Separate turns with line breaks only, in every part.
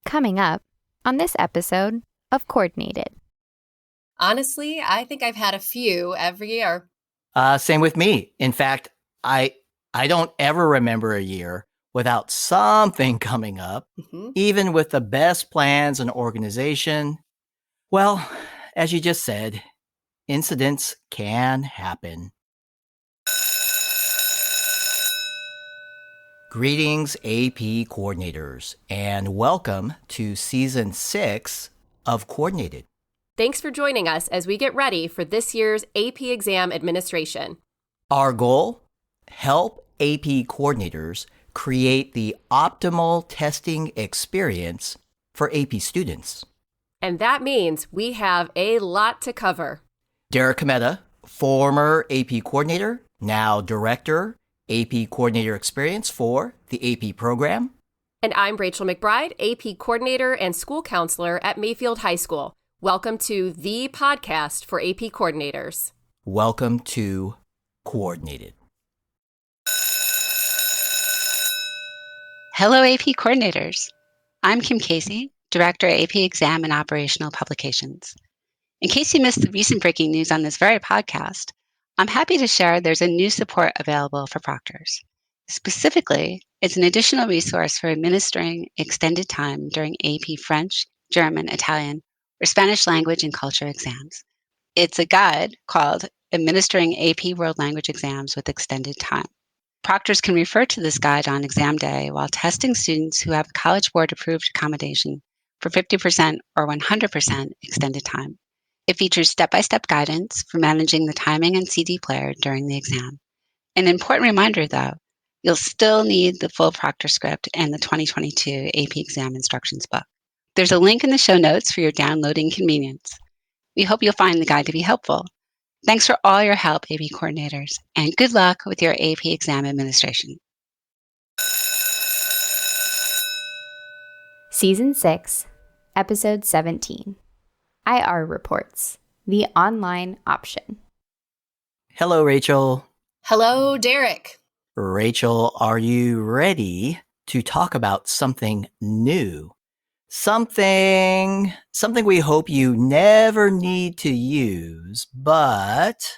Coming up on this episode of Coordinated.
Honestly, I think I've had a few every year.
Same with me. In fact, I don't ever remember a year without something coming up, even with the best plans and organization. Well, as you just said, incidents can happen. Greetings, AP coordinators, and welcome to Season 6 of Coordinated.
Thanks for joining us as we get ready for this year's AP exam administration.
Our goal? Help AP coordinators create the optimal testing experience for AP students.
And that means we have a lot to cover.
Derek Cometa, former AP coordinator, now director, AP coordinator experience for the AP program.
And I'm Rachel McBride, AP coordinator and school counselor at Mayfield High School. Welcome to the podcast for AP coordinators.
Welcome to Coordinated.
Hello, AP coordinators. I'm Kim Casey, Director at AP Exam and Operational Publications. In case you missed the recent breaking news on this very podcast, I'm happy to share there's a new support available for proctors. Specifically, it's an additional resource for administering extended time during AP French, German, Italian, or Spanish language and culture exams. It's a guide called Administering AP World Language Exams with Extended Time. Proctors can refer to this guide on exam day while testing students who have College Board approved accommodation for 50% or 100% extended time. It features step-by-step guidance for managing the timing and CD player during the exam. An important reminder, though, you'll still need the full proctor script and the 2022 AP exam instructions book. There's a link in the show notes for your downloading convenience. We hope you'll find the guide to be helpful. Thanks for all your help, AP coordinators, and good luck with your AP exam administration.
Season 6, Episode 17. IR Reports, the online option.
Hello, Rachel.
Hello, Derek.
Rachel, are you ready to talk about something new? Something we hope you never need to use, but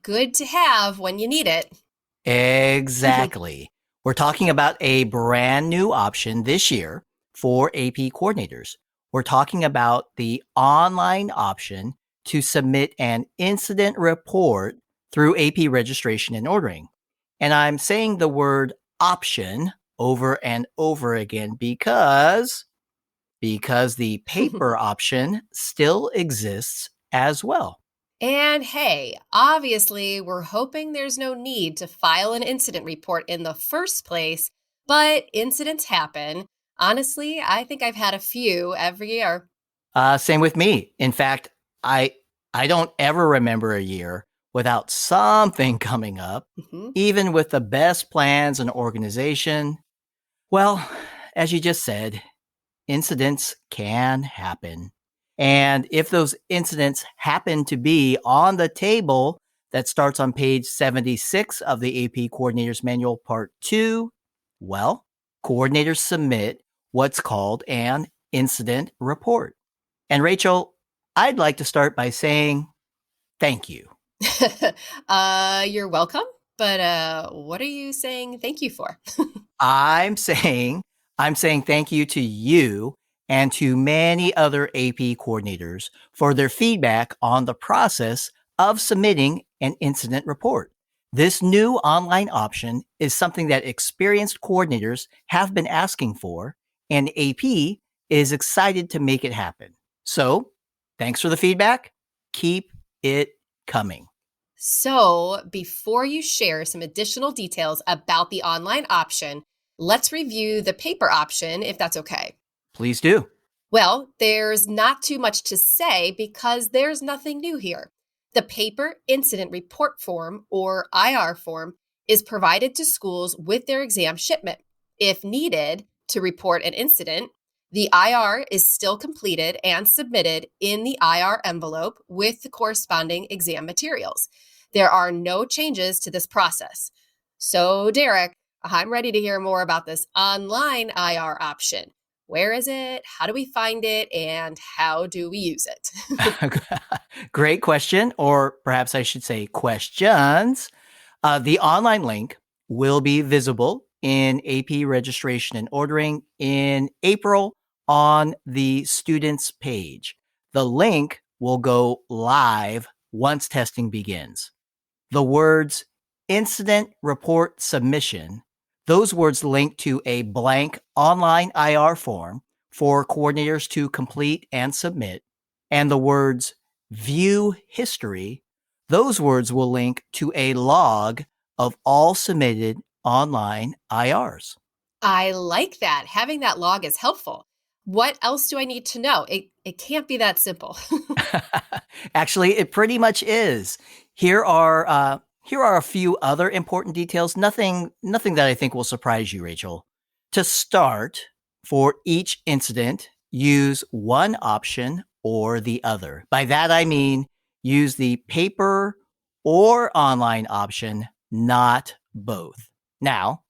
good to have when you need it.
Exactly. We're talking about a brand new option this year for AP coordinators. We're talking about the online option to submit an incident report through AP registration and ordering. And I'm saying the word option over and over again because the paper option still exists as well.
And hey, obviously, we're hoping there's no need to file an incident report in the first place, but incidents happen. Honestly, I think I've had a few every year.
Same with me. In fact, I don't ever remember a year without something coming up, even with the best plans and organization. Well, as you just said, incidents can happen. And if those incidents happen to be on the table that starts on page 76 of the AP Coordinators Manual Part 2, well, coordinators submit what's called an incident report. And Rachel, I'd like to start by saying thank you.
You're welcome. But what are you saying thank you for?
I'm saying thank you to you and to many other AP coordinators for their feedback on the process of submitting an incident report. This new online option is something that experienced coordinators have been asking for, and AP is excited to make it happen. So, thanks for the feedback. Keep it coming.
So, before you share some additional details about the online option, let's review the paper option, if that's okay.
Please do.
Well, there's not too much to say because there's nothing new here. The paper incident report form, or IR form, is provided to schools with their exam shipment. If needed to report an incident, the IR is still completed and submitted in the IR envelope with the corresponding exam materials. There are no changes to this process. So, Derek, I'm ready to hear more about this online IR option. Where is it? How do we find it? And how do we use it?
Great question, or perhaps I should say questions. The online link will be visible in AP registration and ordering in April on the students page. The link will go live once testing begins. The words incident report submission, those words link to a blank online IR form for coordinators to complete and submit. And the words view history, those words will link to a log of all submitted online IRs.
I like that. Having that log is helpful. What else do I need to know? It can't be that simple.
Actually, it pretty much is. Here are a few other important details. Nothing that I think will surprise you, Rachel. To start, for each incident, use one option or the other. By that I mean use the paper or online option, not both. Now,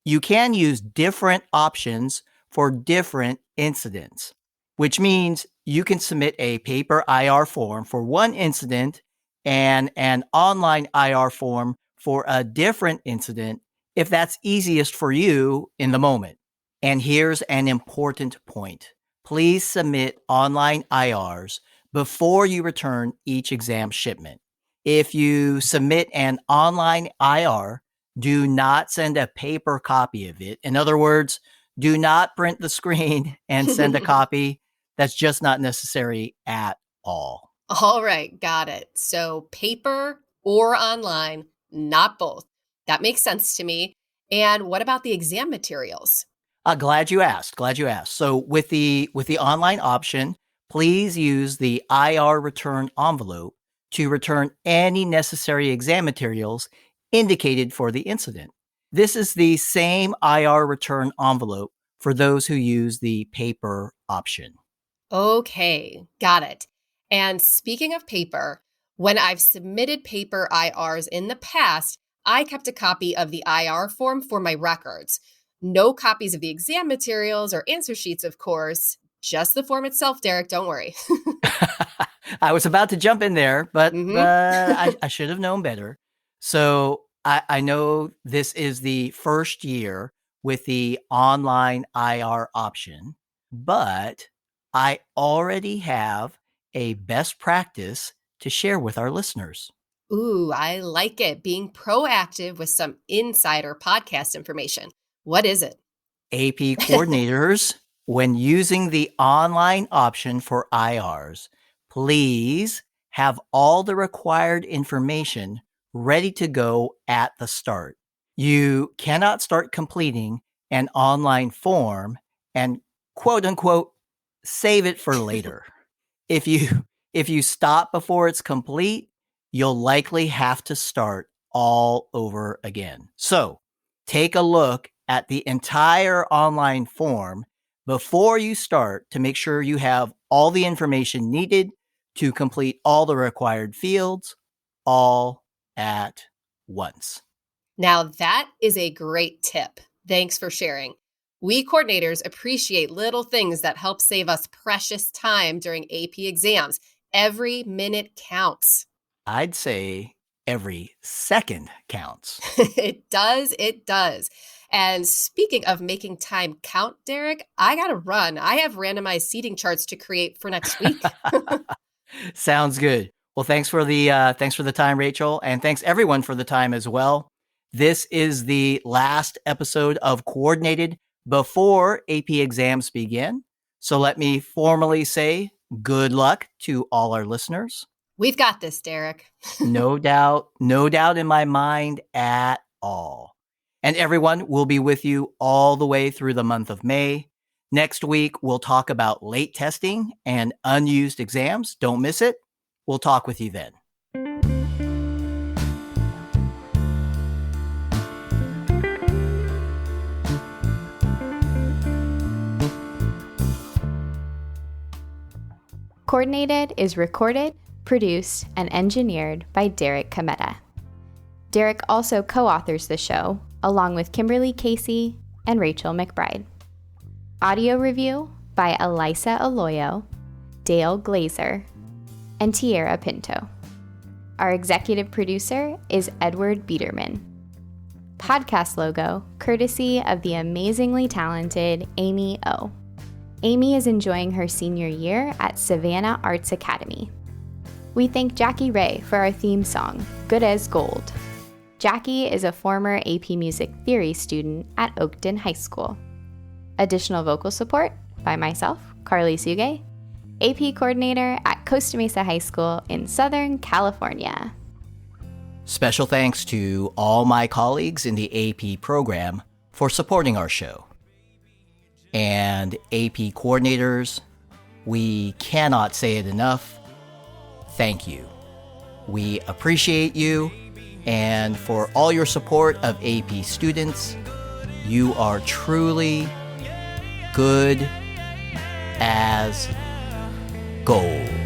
you can use different options for different incidents, which means you can submit a paper IR form for one incident and an online IR form for a different incident if that's easiest for you in the moment. And here's an important point. Please submit online IRs before you return each exam shipment. If you submit an online IR, do not send a paper copy of it. In other words, do not print the screen and send a copy. That's just not necessary at all.
All right, got it. So paper or online, not both. That makes sense to me. And what about the exam materials?
Glad you asked. So with the online option, please use the IR return envelope to return any necessary exam materials indicated for the incident. This is the same IR return envelope for those who use the paper option.
Okay, got it. And speaking of paper, when I've submitted paper IRs in the past, I kept a copy of the IR form for my records. No copies of the exam materials or answer sheets, of course. Just the form itself, Derek, don't worry.
I was about to jump in there, but I should have known better. So I know this is the first year with the online IR option, but I already have a best practice to share with our listeners.
Ooh, I like it. Being proactive with some insider podcast information. What is it?
AP coordinators, when using the online option for IRs, please have all the required information ready to go at the start. You cannot start completing an online form and quote unquote save it for later. If you stop before it's complete, you'll likely have to start all over again. So take a look at the entire online form before you start to make sure you have all the information needed to complete all the required fields all at once.
Now, that is a great tip. Thanks for sharing. We coordinators appreciate little things that help save us precious time during AP exams. Every minute counts.
I'd say every second counts.
It does. And speaking of making time count, Derek, I got to run. I have randomized seating charts to create for next week.
Sounds good. Well, thanks for the time, Rachel, and thanks everyone for the time as well. This is the last episode of Coordinated before AP exams begin. So let me formally say good luck to all our listeners.
We've got this, Derek.
No doubt in my mind at all. And everyone will be with you all the way through the month of May. Next week, we'll talk about late testing and unused exams. Don't miss it. We'll talk with you then.
Coordinated is recorded, produced, and engineered by Derek Cometa. Derek also co-authors the show, along with Kimberly Casey and Rachel McBride. Audio review by Elisa Aloyo, Dale Glazer, and Tierra Pinto. Our executive producer is Edward Biederman. Podcast logo courtesy of the amazingly talented Amy O. Amy is enjoying her senior year at Savannah Arts Academy. We thank Jackie Ray for our theme song, Good as Gold. Jackie is a former AP Music Theory student at Oakton High School. Additional vocal support by myself, Carly Suge, AP Coordinator at Costa Mesa High School in Southern California.
Special thanks to all my colleagues in the AP program for supporting our show. And AP coordinators, we cannot say it enough. Thank you. We appreciate you, and for all your support of AP students, you are truly good as gold.